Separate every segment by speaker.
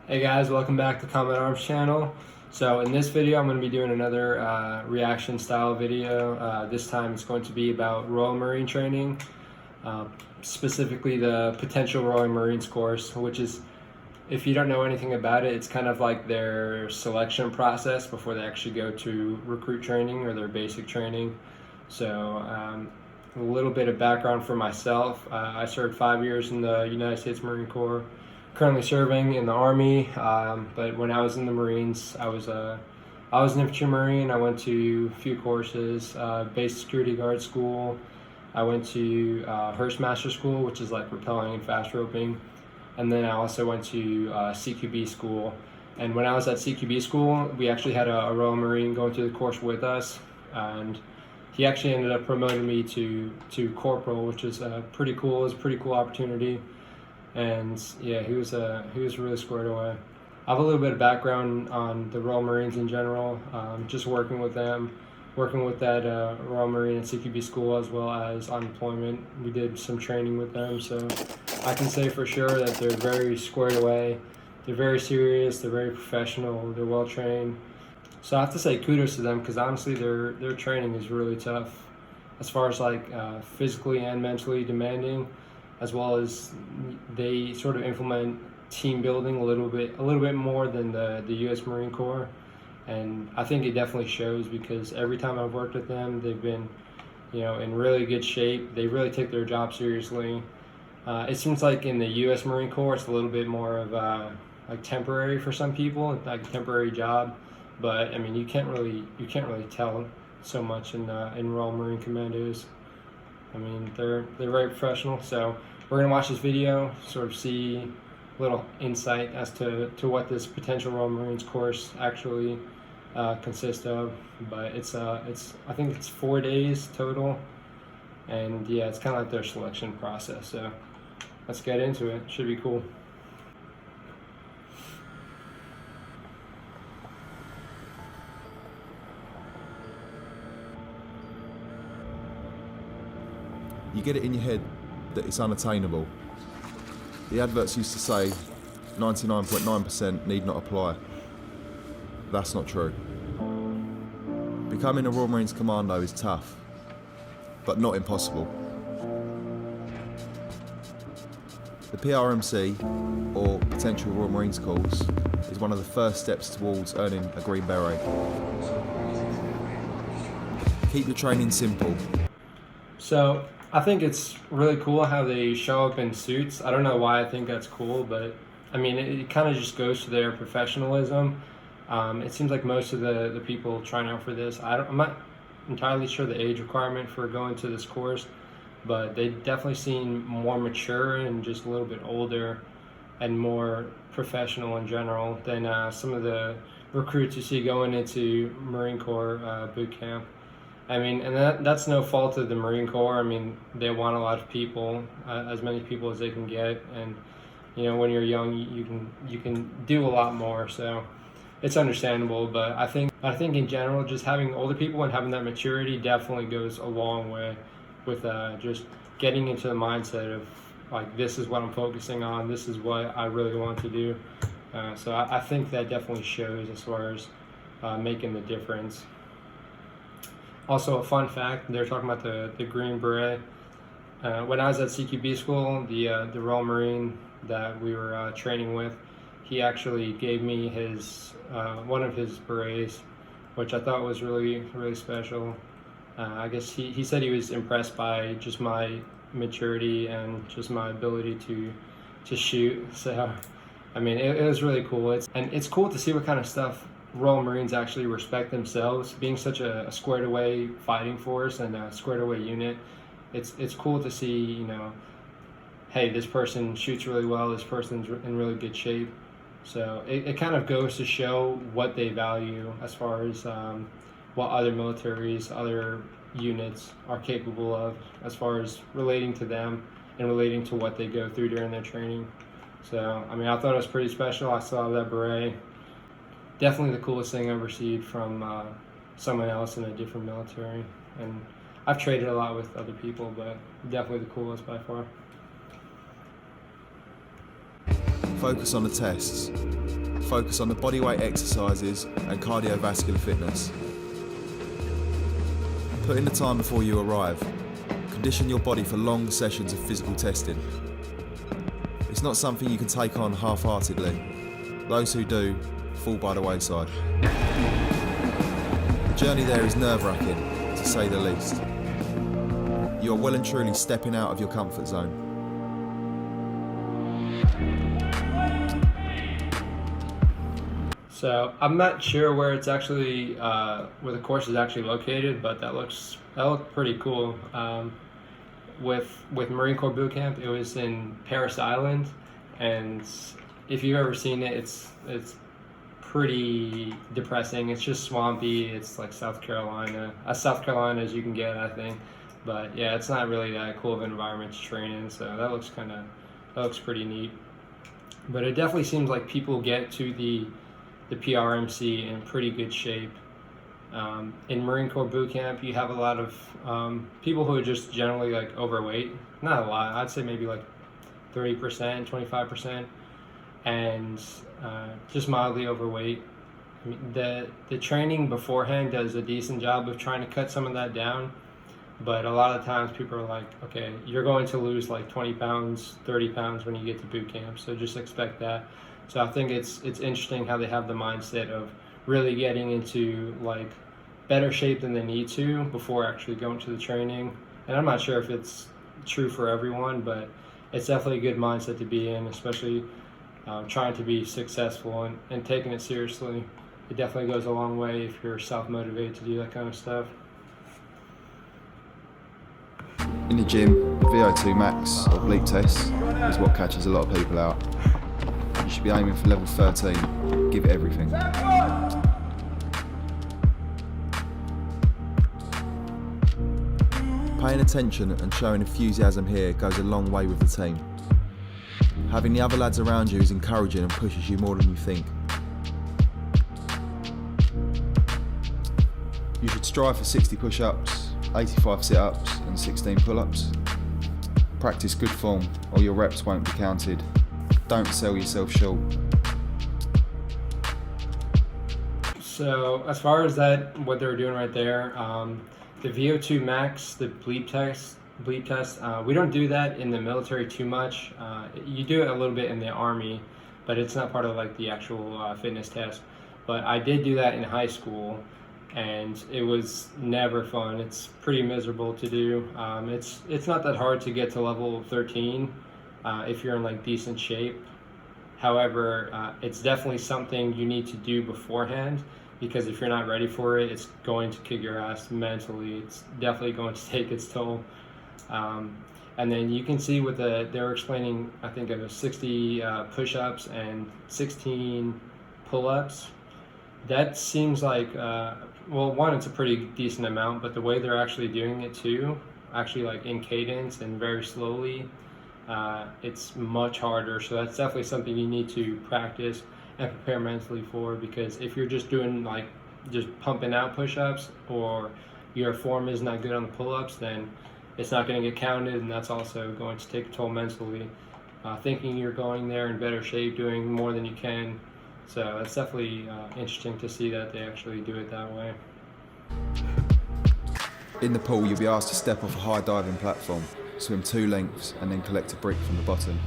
Speaker 1: Hey guys, welcome back to Combat Arms channel. So in this video I'm going to be doing another reaction style video. This time it's going to be about Royal Marine training, specifically the potential Royal Marines course, which is, if you don't know anything about it, it's kind of like their selection process before they actually go to recruit training or their basic training. So a little bit of background for myself. I served 5 years in the United States Marine Corps. Currently serving in the Army, but when I was in the Marines, I was an infantry Marine. I went to a few courses, basic security guard school. I went to Hearst Master School, which is like rappelling and fast roping, and then I also went to CQB school. And when I was at CQB school, we actually had a Royal Marine going through the course with us, and he actually ended up promoting me to corporal, which is pretty cool. It was a pretty cool opportunity. And yeah, he was really squared away. I have a little bit of background on the Royal Marines in general, just working with them, working with that Royal Marine and CQB school, as well as on deployment. We did some training with them, so I can say for sure that they're very squared away. They're very serious, they're very professional, they're well trained. So I have to say kudos to them, because honestly their training is really tough, as far as like physically and mentally demanding, as well as they sort of implement team building a little bit more than the U.S. Marine Corps. And I think it definitely shows, because every time I've worked with them, they've been, in really good shape. They really take their job seriously. It seems like in the U.S. Marine Corps, it's a little bit more of like temporary for some people, like a temporary job. But I mean, you can't really tell so much in Royal Marine Commandos. I mean, they're very professional. So we're gonna watch this video, sort of see a little insight as to what this potential Royal Marines course actually consists of. But I think it's 4 days total, and yeah, it's kind of like their selection process. So let's get into it. Should be cool.
Speaker 2: You get it in your head that it's unattainable. The adverts used to say 99.9% need not apply. That's not true. Becoming a Royal Marines Commando is tough, but not impossible. The PRMC, or Potential Royal Marines course, is one of the first steps towards earning a Green Beret. Keep your training simple.
Speaker 1: So I think it's really cool how they show up in suits. I don't know why I think that's cool, but I mean, it kind of just goes to their professionalism. It seems like most of the people trying out for this, I'm not entirely sure the age requirement for going to this course, but they definitely seem more mature and just a little bit older and more professional in general than some of the recruits you see going into Marine Corps boot camp. I mean, and that's no fault of the Marine Corps. I mean, they want a lot of people, as many people as they can get, and when you're young, you can do a lot more. So it's understandable. But I think in general, just having older people and having that maturity definitely goes a long way with just getting into the mindset of like, this is what I'm focusing on. This is what I really want to do. So I think that definitely shows as far as making the difference. Also, a fun fact, they're talking about the Green Beret. When I was at CQB school, the Royal Marine that we were training with, he actually gave me his one of his berets, which I thought was really, really special. I guess he said he was impressed by just my maturity and just my ability to shoot. So, I mean, it was really cool. It's cool to see what kind of stuff Royal Marines actually respect themselves, being such a squared away fighting force and a squared away unit. It's cool to see, hey, this person shoots really well, this person's in really good shape. So it kind of goes to show what they value as far as what other militaries, other units are capable of, as far as relating to them and relating to what they go through during their training. So I mean, I thought it was pretty special. I saw that beret. Definitely the coolest thing I've received from someone else in a different military. And I've traded a lot with other people, but definitely the coolest by far.
Speaker 2: Focus on the tests. focus on the bodyweight exercises and cardiovascular fitness. Put in the time before you arrive. Condition your body for long sessions of physical testing. It's not something you can take on half-heartedly. Those who do fall by the wayside. The journey there is nerve-wracking, to say the least. You are well and truly stepping out of your comfort zone.
Speaker 1: So I'm not sure where it's actually where the course is actually located, but that looked pretty cool. With Marine Corps boot camp, it was in Paris Island, and if you've ever seen it, it's pretty depressing. It's just swampy. It's like South Carolina, as South Carolina as you can get, I think. But yeah, it's not really that cool of an environment to train in. So that looks pretty neat. But it definitely seems like people get to the PRMC in pretty good shape. In Marine Corps boot camp, you have a lot of people who are just generally like overweight. Not a lot. I'd say maybe like 30%, 25%, and just mildly overweight. I mean, the training beforehand does a decent job of trying to cut some of that down, but a lot of times people are like, okay, you're going to lose like 20 pounds, 30 pounds when you get to boot camp, so just expect that. So I think it's interesting how they have the mindset of really getting into like better shape than they need to before actually going to the training. And I'm not sure if it's true for everyone, but it's definitely a good mindset to be in, especially trying to be successful and taking it seriously. It definitely goes a long way if you're self-motivated to do that kind of stuff.
Speaker 2: In the gym, VO2 max or bleep test is what catches a lot of people out. You should be aiming for level 13. Give it everything. Paying attention and showing enthusiasm here goes a long way with the team. Having the other lads around you is encouraging and pushes you more than you think. You should strive for 60 push-ups, 85 sit-ups and 16 pull-ups. Practice good form or your reps won't be counted. Don't sell yourself short.
Speaker 1: So as far as that, what they were doing right there, the VO2 max, the bleep test, we don't do that in the military too much. You do it a little bit in the Army, but it's not part of like the actual fitness test. But I did do that in high school, and it was never fun. It's pretty miserable to do. It's not that hard to get to level 13 if you're in like decent shape. However, it's definitely something you need to do beforehand, because if you're not ready for it, it's going to kick your ass mentally. It's definitely going to take its toll. And then you can see with they were explaining, I think it was 60 push-ups and 16 pull-ups. That seems like, well, one, it's a pretty decent amount, but the way they're actually doing it too, actually like in cadence and very slowly, it's much harder. So that's definitely something you need to practice and prepare mentally for, because if you're just doing like just pumping out push-ups, or your form is not good on the pull-ups, then it's not going to get counted, and that's also going to take a toll mentally. Thinking you're going there in better shape, doing more than you can. So it's definitely interesting to see that they actually do it that way.
Speaker 2: In the pool, you'll be asked to step off a high diving platform, swim 2 lengths and then collect a brick from the bottom.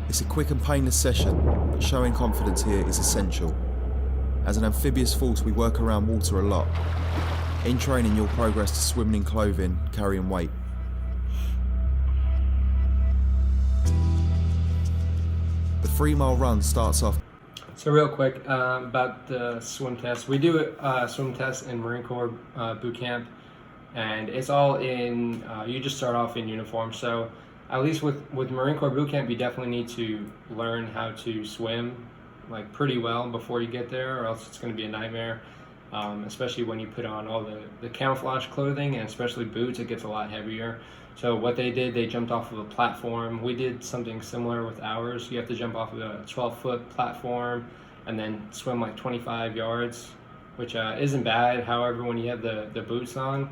Speaker 2: It's a quick and painless session, but showing confidence here is essential. As an amphibious force, we work around water a lot. In training, you'll progress to swimming in clothing, carrying weight. The 3-mile run starts off.
Speaker 1: So real quick about the swim test. We do a swim test in Marine Corps boot camp, and it's all in, you just start off in uniform. So at least with Marine Corps boot camp, you definitely need to learn how to swim like pretty well before you get there, or else it's going to be a nightmare. Especially when you put on all the camouflage clothing, and especially boots, it gets a lot heavier. So what they did, they jumped off of a platform. We did something similar with ours. You have to jump off of a 12-foot platform and then swim like 25 yards, which isn't bad. However, when you have the boots on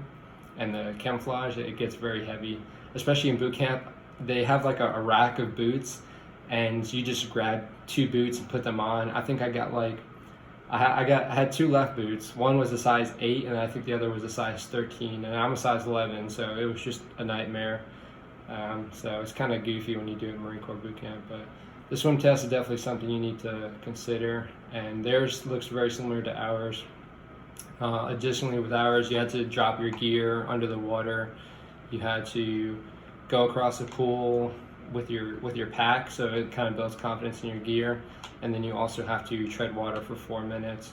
Speaker 1: and the camouflage, it gets very heavy. Especially in boot camp, they have like a rack of boots, and you just grab 2 boots and put them on. I think I got like, I had 2 left boots. One was a size 8, and I think the other was a size 13, and I'm a size 11, so it was just a nightmare. So it's kind of goofy when you do it in Marine Corps boot camp, but the swim test is definitely something you need to consider, and theirs looks very similar to ours. Additionally, with ours, you had to drop your gear under the water. You had to go across the pool with your pack, so it kind of builds confidence in your gear. And then you also have to tread water for 4 minutes.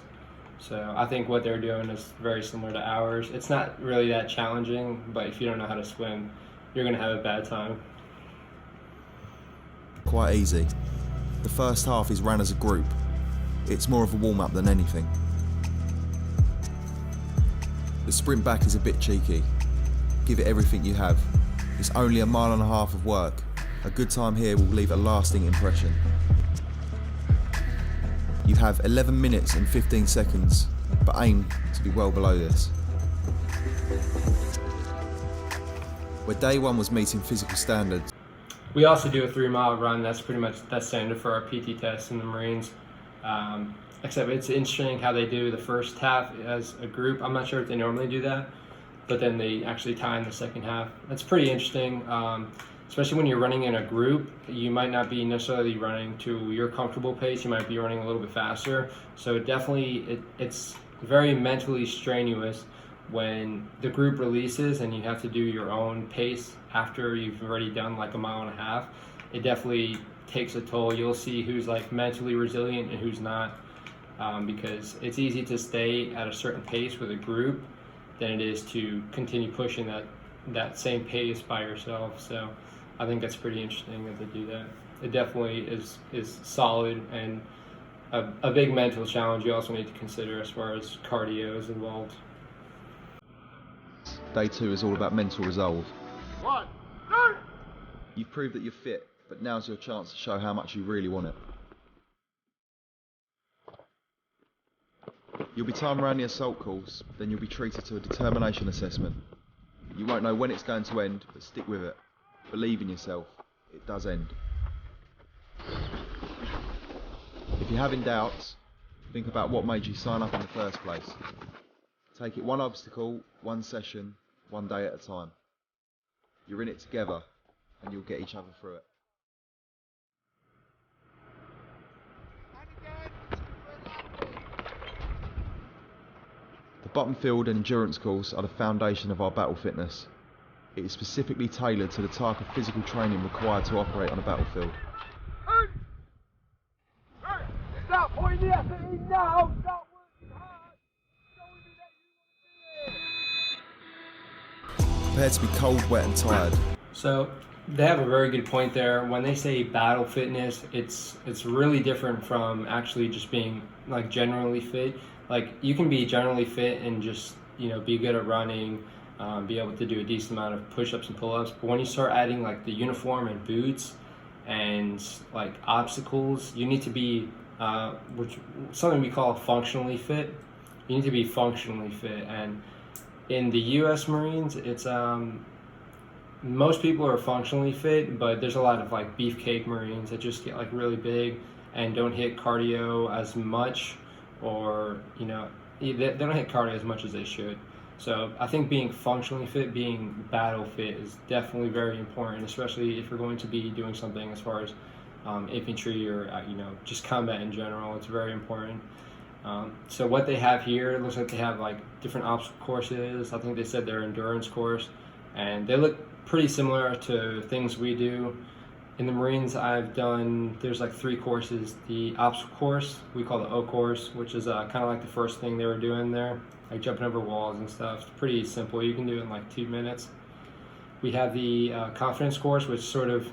Speaker 1: So I think what they're doing is very similar to ours. It's not really that challenging, but if you don't know how to swim, you're going to have a bad time.
Speaker 2: Quite easy. The first half is ran as a group. It's more of a warm-up than anything. The sprint back is a bit cheeky. Give it everything you have. It's only 1.5 miles of work. A good time here will leave a lasting impression. You have 11 minutes and 15 seconds, but aim to be well below this. Where day 1 was meeting physical standards.
Speaker 1: We also do a 3-mile run. That's pretty much standard for our PT test in the Marines. Except it's interesting how they do the first half as a group. I'm not sure if they normally do that, but then they actually tie in the second half. That's pretty interesting. Especially when you're running in a group, you might not be necessarily running to your comfortable pace. You might be running a little bit faster. So definitely, it's very mentally strenuous when the group releases and you have to do your own pace after you've already done like 1.5 miles. It definitely takes a toll. You'll see who's like mentally resilient and who's not, because it's easy to stay at a certain pace with a group than it is to continue pushing that same pace by yourself. So I think that's pretty interesting that they do that. It definitely is solid and a big mental challenge you also need to consider as far as cardio is involved.
Speaker 2: Day 2 is all about mental resolve.
Speaker 3: 1, 2.
Speaker 2: You've proved that you're fit, but now's your chance to show how much you really want it. You'll be timed around the assault course, then you'll be treated to a determination assessment. You won't know when it's going to end, but stick with it. Believe in yourself, it does end. If you're having doubts, think about what made you sign up in the first place. Take it one obstacle, one session, one day at a time. You're in it together, and you'll get each other through it. The bottom field and endurance course are the foundation of our battle fitness. It is specifically tailored to the type of physical training required to operate on a battlefield.
Speaker 3: Stop pointing the effort in now! Stop working hard! Show me that you want to be here!
Speaker 2: Prepare to be cold, wet and tired.
Speaker 1: So they have a very good point there. When they say battle fitness, it's really different from actually just being like generally fit. Like you can be generally fit and just, you know, be good at running, be able to do a decent amount of push-ups and pull-ups. But when you start adding like the uniform and boots and like obstacles, you need to be something we call functionally fit. You need to be functionally fit, and in the U.S. Marines, it's most people are functionally fit, but there's a lot of like beefcake Marines that just get like really big and don't hit cardio as much, or you know, they don't hit cardio as much as they should. So I think being functionally fit, being battle fit is definitely very important, especially if you're going to be doing something as far as infantry or you know, just combat in general. It's very important. So what they have here, it looks like they have like different obstacle courses. I think they said their endurance course, and they look pretty similar to things we do. In the Marines, there's like 3 courses. The obstacle course, we call the O course, which is kind of like the first thing they were doing there, like jumping over walls and stuff. It's pretty simple. You can do it in like 2 minutes. We have the confidence course, which sort of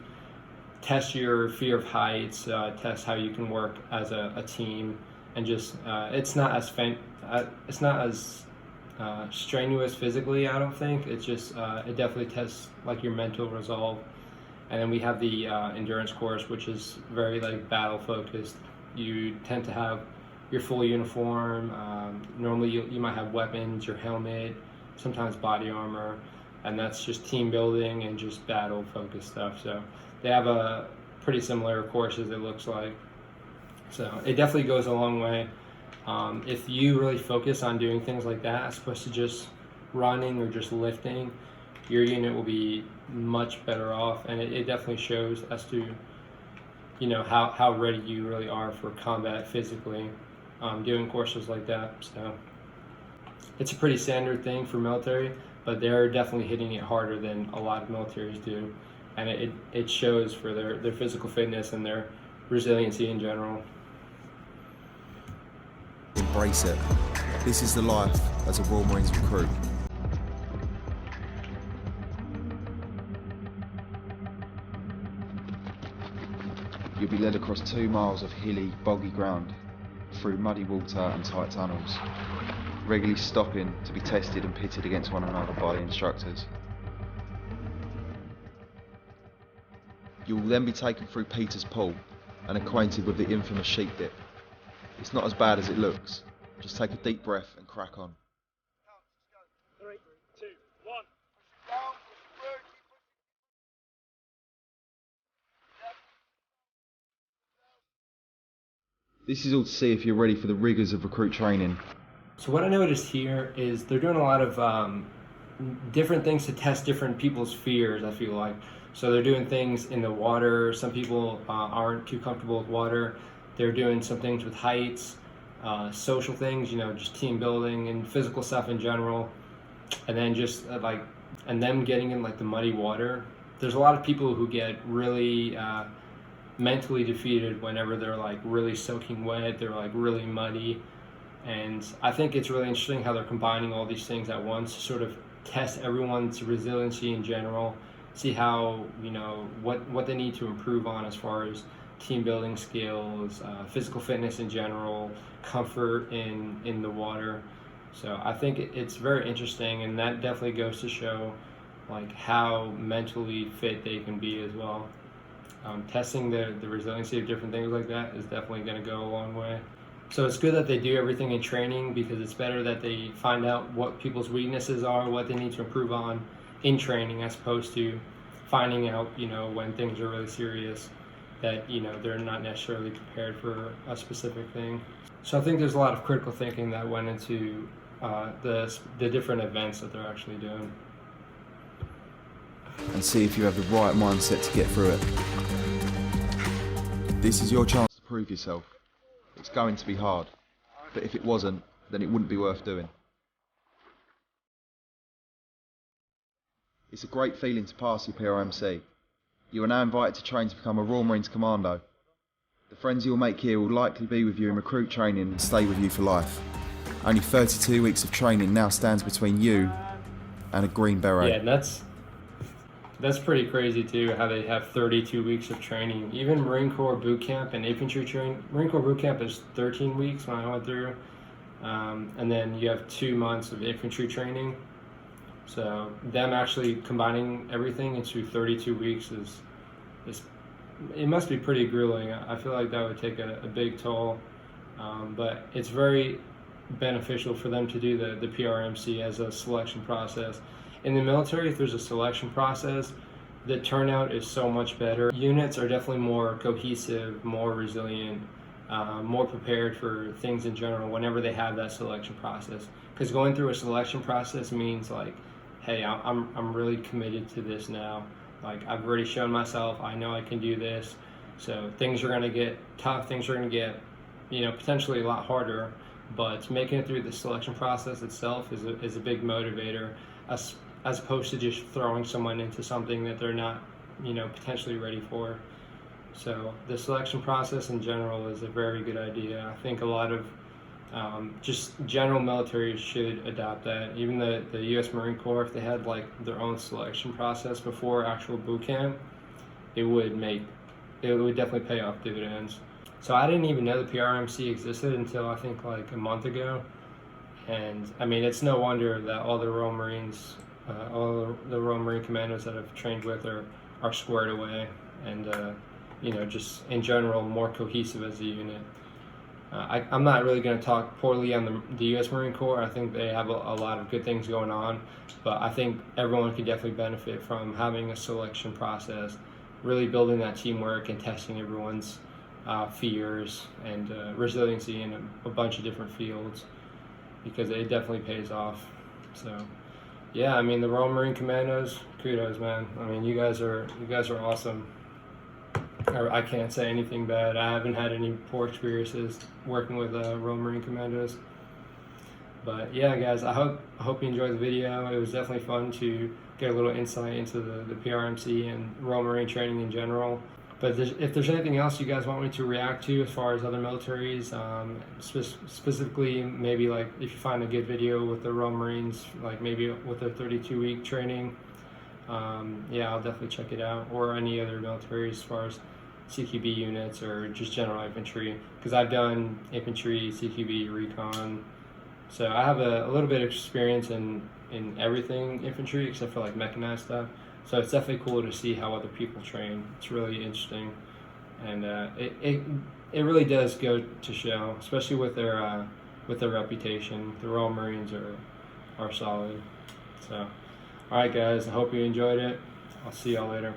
Speaker 1: tests your fear of heights, tests how you can work as a team, and just it's not as strenuous physically, I don't think. It's just it definitely tests like your mental resolve. And then we have the endurance course, which is very like battle focused. You tend to have your full uniform. Normally you might have weapons, your helmet, sometimes body armor, and that's just team building and just battle focused stuff. So they have a pretty similar courses, it looks like. So it definitely goes a long way. If you really focus on doing things like that as opposed to just running or just lifting, your unit will be much better off, and it definitely shows as to, you know, how ready you really are for combat physically, doing courses like that. So it's a pretty standard thing for military, but they're definitely hitting it harder than a lot of militaries do, and it shows for their physical fitness and their resiliency in general.
Speaker 2: Embrace it. This is the life as a Royal Marines recruit. You'll be led across 2 miles of hilly, boggy ground, through muddy water and tight tunnels, regularly stopping to be tested and pitted against one another by the instructors. You will then be taken through Peter's Pool and acquainted with the infamous sheep dip. It's not as bad as it looks. Just take a deep breath and crack on.
Speaker 3: 3, 2, 1.
Speaker 2: This is all to see if you're ready for the rigours of recruit training.
Speaker 1: So what I noticed here is they're doing a lot of different things to test different people's fears, I feel like. So they're doing things in the water. Some people aren't too comfortable with water. They're doing some things with heights, social things, you know, just team building and physical stuff in general. And then just and them getting in like the muddy water. There's a lot of people who get really mentally defeated whenever they're like really soaking wet, they're like really muddy. And I think it's really interesting how they're combining all these things at once to sort of test everyone's resiliency in general, see how, you know, what they need to improve on as far as team building skills, physical fitness in general, comfort in the water. So I think it's very interesting, and that definitely goes to show like how mentally fit they can be as well. Testing the resiliency of different things like that is definitely going to go a long way. So it's good that they do everything in training, because it's better that they find out what people's weaknesses are, what they need to improve on in training, as opposed to finding out, you know, when things are really serious, that, you know, they're not necessarily prepared for a specific thing. So I think there's a lot of critical thinking that went into the different events that they're actually doing.
Speaker 2: And see if you have the right mindset to get through it. This is your chance to prove yourself. It's going to be hard, but if it wasn't, then it wouldn't be worth doing. It's a great feeling to pass your PRMC. You are now invited to train to become a Royal Marines Commando. The friends you'll make here will likely be with you in recruit training and stay with you for life. Only 32 weeks of training now stands between you and a green beret.
Speaker 1: Yeah, and that's pretty crazy too, how they have 32 weeks of training. Even Marine Corps boot camp and infantry training. Marine Corps boot camp is 13 weeks when I went through, and then you have 2 months of infantry training. So them actually combining everything into 32 weeks is it must be pretty grueling. I feel like that would take a big toll, but it's very beneficial for them to do the PRMC as a selection process. In the military, if there's a selection process, the turnout is so much better. Units are definitely more cohesive, more resilient, more prepared for things in general whenever they have that selection process. Because going through a selection process means like, hey, I'm really committed to this now. Like, I've already shown myself, I know I can do this. So things are gonna get tough, things are gonna get, you know, potentially a lot harder, but making it through the selection process itself is a big motivator, as opposed to just throwing someone into something that they're not, you know, potentially ready for. So the selection process in general is a very good idea. I think a lot of just general military should adopt that. Even the U.S. Marine Corps, if they had like their own selection process before actual boot camp, it would definitely pay off dividends. So I didn't even know the PRMC existed until I think like a month ago. And I mean, it's no wonder that all the Royal Marines, all the Royal Marine commandos that I've trained with are squared away, and you know, just in general more cohesive as a unit. I'm not really going to talk poorly on the U.S. Marine Corps. I think they have a lot of good things going on, but I think everyone could definitely benefit from having a selection process really building that teamwork and testing everyone's fears and resiliency in a bunch of different fields, because it definitely pays off. So yeah, I mean, the Royal Marine Commandos, kudos, man. I mean, you guys are awesome. I can't say anything bad. I haven't had any poor experiences working with Royal Marine Commandos. But yeah, guys, I hope you enjoyed the video. It was definitely fun to get a little insight into the PRMC and Royal Marine training in general. But if there's anything else you guys want me to react to as far as other militaries, specifically maybe like if you find a good video with the Royal Marines, like maybe with their 32-week training, yeah, I'll definitely check it out. Or any other militaries as far as CQB units or just general infantry, because I've done infantry, CQB, recon. So I have a little bit of experience in everything infantry except for like mechanized stuff. So it's definitely cool to see how other people train. It's really interesting, and it really does go to show, especially with their reputation. The Royal Marines are solid. So, all right, guys. I hope you enjoyed it. I'll see y'all later.